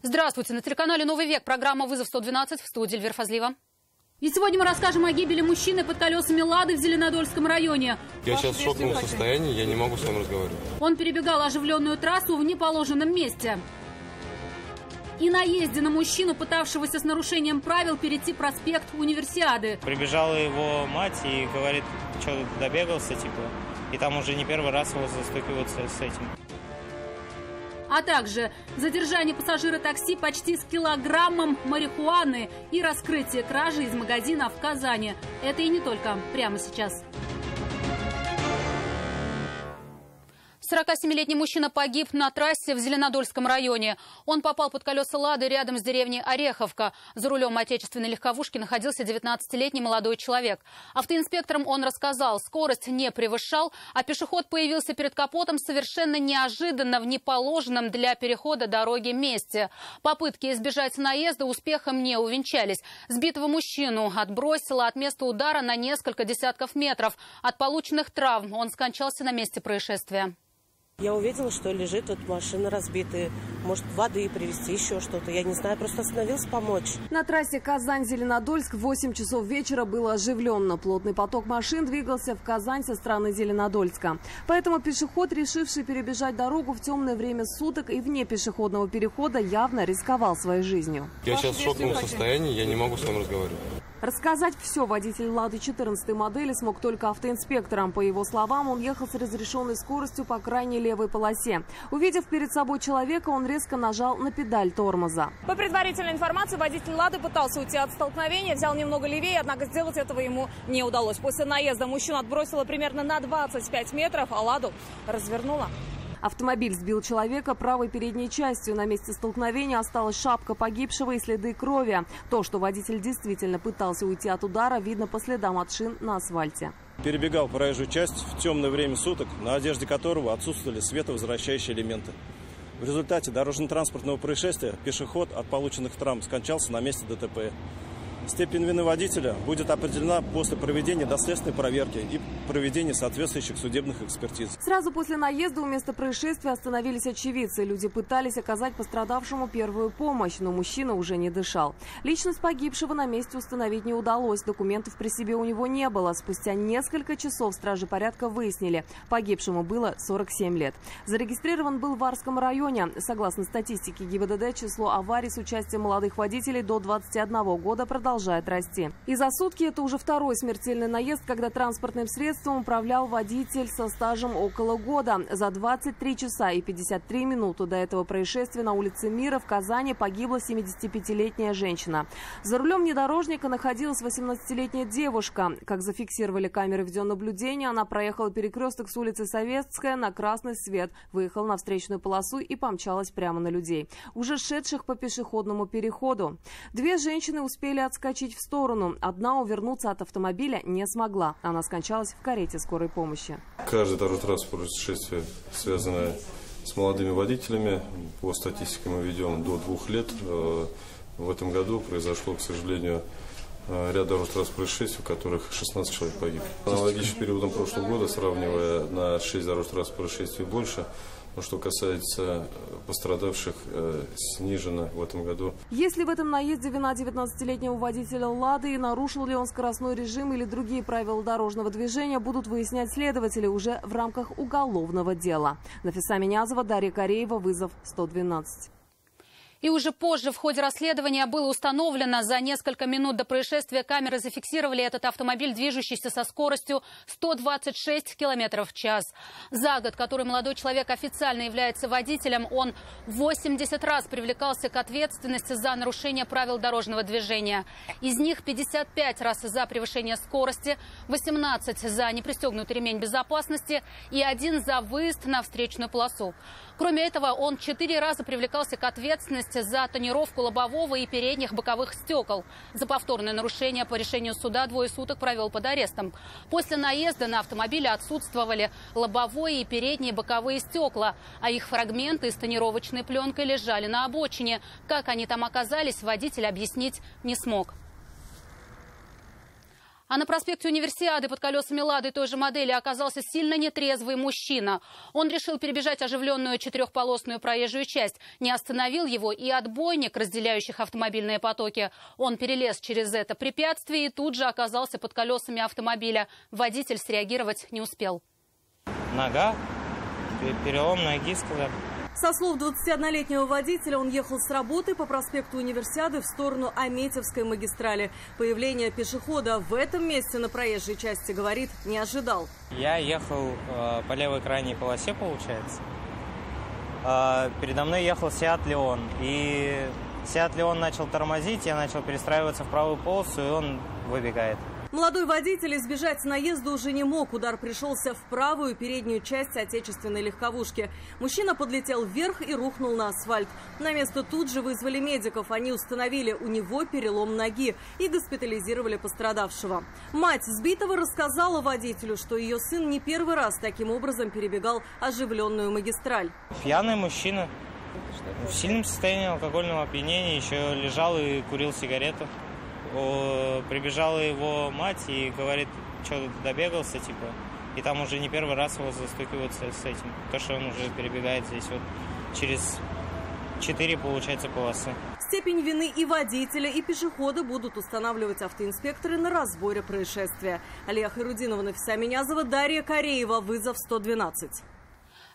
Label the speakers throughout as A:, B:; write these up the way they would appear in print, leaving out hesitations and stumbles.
A: Здравствуйте. На телеканале «Новый век» программа «Вызов 112», в студии Эльвира Фазлиева. И сегодня мы расскажем о гибели мужчины под колесами «Лады» в Зеленодольском районе.
B: Я сейчас в шоковом состоянии, я не могу с вами разговаривать.
A: Он перебегал оживленную трассу в неположенном месте. И наезде на мужчину, пытавшегося с нарушением правил перейти проспект Универсиады.
C: Прибежала его мать и говорит, что добегался, и там уже не первый раз его застукиваются с этим.
A: А также задержание пассажира такси почти с килограммом марихуаны и раскрытие кражи из магазина в Казани. Это и не только. Прямо сейчас. 47-летний мужчина погиб на трассе в Зеленодольском районе. Он попал под колеса «Лады» рядом с деревней Ореховка. За рулем отечественной легковушки находился 19-летний молодой человек. Автоинспекторам он рассказал, скорость не превышал, а пешеход появился перед капотом совершенно неожиданно в неположенном для перехода дороги месте. Попытки избежать наезда успехом не увенчались. Сбитого мужчину отбросило от места удара на несколько десятков метров. От полученных травм он скончался на месте происшествия.
D: Я увидела, что лежит, вот машина разбитая. Может, воды привезти, еще что-то. Я не знаю, просто остановился помочь.
E: На трассе Казань-Зеленодольск в 8 часов вечера было оживленно. Плотный поток машин двигался в Казань со стороны Зеленодольска. Поэтому пешеход, решивший перебежать дорогу в темное время суток и вне пешеходного перехода, явно рисковал своей жизнью.
B: Я сейчас в шоковом состоянии, я не могу с вами разговаривать.
E: Рассказать все водитель «Лады» 14 модели смог только автоинспекторам. По его словам, он ехал с разрешенной скоростью по крайней левой полосе. Увидев перед собой человека, он резко нажал на педаль тормоза.
F: По предварительной информации, водитель «Лады» пытался уйти от столкновения, взял немного левее, однако сделать этого ему не удалось. После наезда мужчину отбросило примерно на 25 метров, а «Ладу» развернуло.
E: Автомобиль сбил человека правой передней частью. На месте столкновения осталась шапка погибшего и следы крови. То, что водитель действительно пытался уйти от удара, видно по следам от шин на асфальте.
G: Перебегал проезжую часть в темное время суток, на одежде которого отсутствовали световозвращающие элементы. В результате дорожно-транспортного происшествия пешеход от полученных травм скончался на месте ДТП. Степень вины водителя будет определена после проведения доследственной проверки и проведения соответствующих судебных экспертиз.
E: Сразу после наезда у места происшествия остановились очевидцы. Люди пытались оказать пострадавшему первую помощь, но мужчина уже не дышал. Личность погибшего на месте установить не удалось. Документов при себе у него не было. Спустя несколько часов стражи порядка выяснили, погибшему было 47 лет. Зарегистрирован был в Варском районе. Согласно статистике ГИБДД, число аварий с участием молодых водителей до 21 года продолжает расти. И за сутки это уже второй смертельный наезд, когда транспортным средством управлял водитель со стажем около года. За 23 часа и 53 минуты до этого происшествия на улице Мира в Казани погибла 75-летняя женщина. За рулем внедорожника находилась 18-летняя девушка. Как зафиксировали камеры видеонаблюдения, она проехала перекресток с улицы Советская на красный свет, выехала на встречную полосу и помчалась прямо на людей, уже шедших по пешеходному переходу. Две женщины успели отскочить в сторону. Одна увернуться от автомобиля не смогла. Она скончалась в карете скорой помощи.
B: Каждое дорожно-транспортное происшествие связано с молодыми водителями. По статистике мы ведем до 2 лет. В этом году произошло, к сожалению, ряд дорожно-транспортных происшествий, в которых 16 человек погиб. Аналогично периодом прошлого года, сравнивая, на 6 дорожно-транспортных происшествий больше. Но что касается пострадавших, снижено в этом году.
E: Если в этом наезде вина 19-летнего водителя «Лады» и нарушил ли он скоростной режим или другие правила дорожного движения, будут выяснять следователи уже в рамках уголовного дела. Нафиса Минязова, Дарья Кореева, «Вызов 112».
A: И уже позже в ходе расследования было установлено, за несколько минут до происшествия камеры зафиксировали этот автомобиль, движущийся со скоростью 126 км в час. За год, который молодой человек официально является водителем, он 80 раз привлекался к ответственности за нарушение правил дорожного движения. Из них 55 раз за превышение скорости, 18 за непристегнутый ремень безопасности и 1 за выезд на встречную полосу. Кроме этого, он 4 раза привлекался к ответственности за тонировку лобового и передних боковых стекол. За повторное нарушение по решению суда 2 суток провел под арестом. После наезда на автомобиле отсутствовали лобовое и передние боковые стекла, а их фрагменты с тонировочной пленкой лежали на обочине. Как они там оказались, водитель объяснить не смог. А на проспекте Универсиады под колесами «Лады» той же модели оказался сильно нетрезвый мужчина. Он решил перебежать оживленную четырехполосную проезжую часть. Не остановил его и отбойник, разделяющих автомобильные потоки. Он перелез через это препятствие и тут же оказался под колесами автомобиля. Водитель среагировать не успел.
C: Нога, перелом ноги, сказали.
F: Со слов 21-летнего водителя, он ехал с работы по проспекту Универсиады в сторону Аметьевской магистрали. Появление пешехода в этом месте на проезжей части, говорит, не ожидал.
C: Я ехал по левой крайней полосе, получается. Передо мной ехал Seat Leon. И Seat Leon начал тормозить, я начал перестраиваться в правую полосу, и он выбегает.
F: Молодой водитель избежать наезда уже не мог. Удар пришелся в правую переднюю часть отечественной легковушки. Мужчина подлетел вверх и рухнул на асфальт. На место тут же вызвали медиков. Они установили у него перелом ноги и госпитализировали пострадавшего. Мать сбитого рассказала водителю, что ее сын не первый раз таким образом перебегал оживленную магистраль.
C: Пьяный мужчина в сильном состоянии алкогольного опьянения еще лежал и курил сигарету. Прибежала его мать и говорит, что добегался, типа. И там уже не первый раз его застукиваются с этим. То, что он уже перебегает здесь вот через 4, получается, полосы.
F: Степень вины и водителя, и пешехода будут устанавливать автоинспекторы на разборе происшествия. Алия Хайрудинова, Нафиса Минязова, Дарья Кореева. Вызов 112.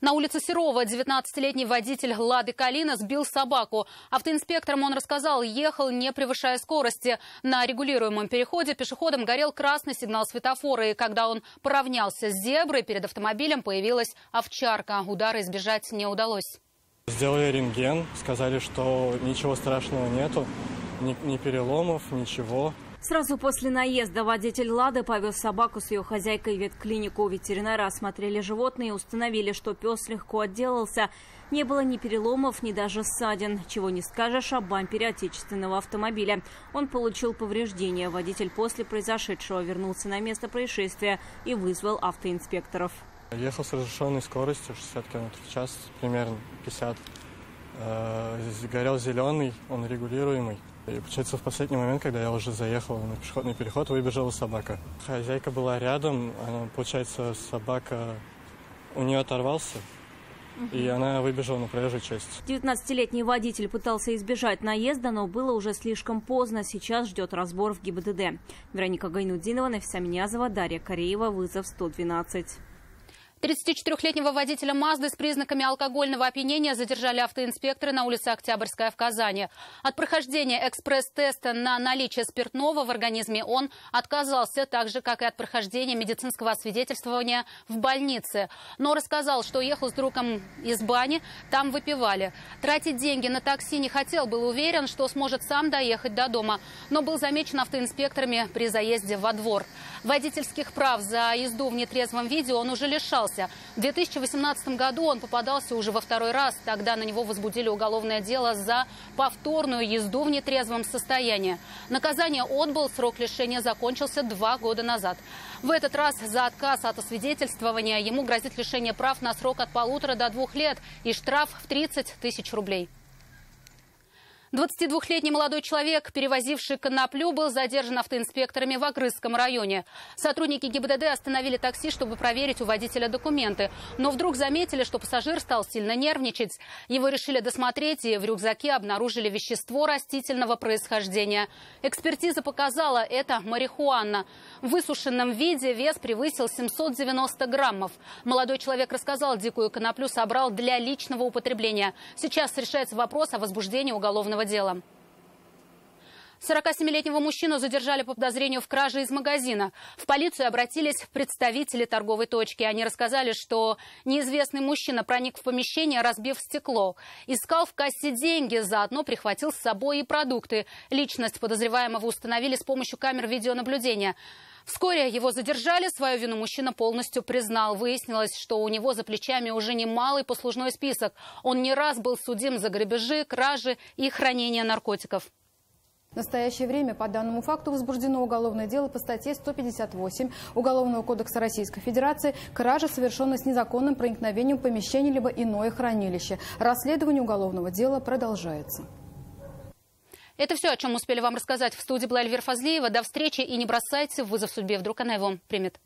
A: На улице Серова 19-летний водитель «Лады Калина» сбил собаку. Автоинспекторам он рассказал, ехал не превышая скорости. На регулируемом переходе пешеходом горел красный сигнал светофора. И когда он поравнялся с зеброй, перед автомобилем появилась овчарка. Удара избежать не удалось.
H: Сделали рентген, сказали, что ничего страшного нету, ни переломов, ничего.
I: Сразу после наезда водитель «Лады» повез собаку с ее хозяйкой в ветклинику. Ветеринары осмотрели животное и установили, что пес легко отделался. Не было ни переломов, ни даже ссадин. Чего не скажешь о бампере отечественного автомобиля. Он получил повреждения. Водитель после произошедшего вернулся на место происшествия и вызвал автоинспекторов.
H: Ехал с разрешенной скоростью 60 км в час, примерно 50. Горел зеленый, он регулируемый. И, получается, в последний момент, когда я уже заехал на пешеходный переход, выбежала собака. Хозяйка была рядом, получается, собака у нее оторвался, и она выбежала на проезжую часть.
I: 19-летний водитель пытался избежать наезда, но было уже слишком поздно. Сейчас ждет разбор в ГИБДД. Вероника Гайнудинова, Нафиса Минязова, Дарья Кореева. Вызов 112.
A: 34-летнего водителя «Мазды» с признаками алкогольного опьянения задержали автоинспекторы на улице Октябрьская в Казани. От прохождения экспресс-теста на наличие спиртного в организме он отказался, так же, как и от прохождения медицинского освидетельствования в больнице. Но рассказал, что ехал с другом из бани, там выпивали. Тратить деньги на такси не хотел, был уверен, что сможет сам доехать до дома, но был замечен автоинспекторами при заезде во двор. Водительских прав за езду в нетрезвом виде он уже лишался. В 2018 году он попадался уже во второй раз. Тогда на него возбудили уголовное дело за повторную езду в нетрезвом состоянии. Наказание отбыл, срок лишения закончился 2 года назад. В этот раз за отказ от освидетельствования ему грозит лишение прав на срок от 1,5 до 2 лет и штраф в 30 тысяч рублей. 22-летний молодой человек, перевозивший коноплю, был задержан автоинспекторами в Агрызском районе. Сотрудники ГИБДД остановили такси, чтобы проверить у водителя документы. Но вдруг заметили, что пассажир стал сильно нервничать. Его решили досмотреть, и в рюкзаке обнаружили вещество растительного происхождения. Экспертиза показала, это марихуана. В высушенном виде вес превысил 790 граммов. Молодой человек рассказал, дикую коноплю собрал для личного употребления. Сейчас решается вопрос о возбуждении уголовного дела. 47-летнего мужчину задержали по подозрению в краже из магазина. В полицию обратились представители торговой точки. Они рассказали, что неизвестный мужчина проник в помещение, разбив стекло. Искал в кассе деньги, заодно прихватил с собой и продукты. Личность подозреваемого установили с помощью камер видеонаблюдения. Вскоре его задержали, свою вину мужчина полностью признал. Выяснилось, что у него за плечами уже немалый послужной список. Он не раз был судим за грабежи, кражи и хранение наркотиков.
J: В настоящее время по данному факту возбуждено уголовное дело по статье 158 Уголовного кодекса Российской Федерации «Кража, совершенная с незаконным проникновением в помещение либо иное хранилище». Расследование уголовного дела продолжается.
A: Это все, о чем успели вам рассказать. В студии была Эльвира Фазлиева. До встречи и не бросайте вызов судьбе. Вдруг она его примет.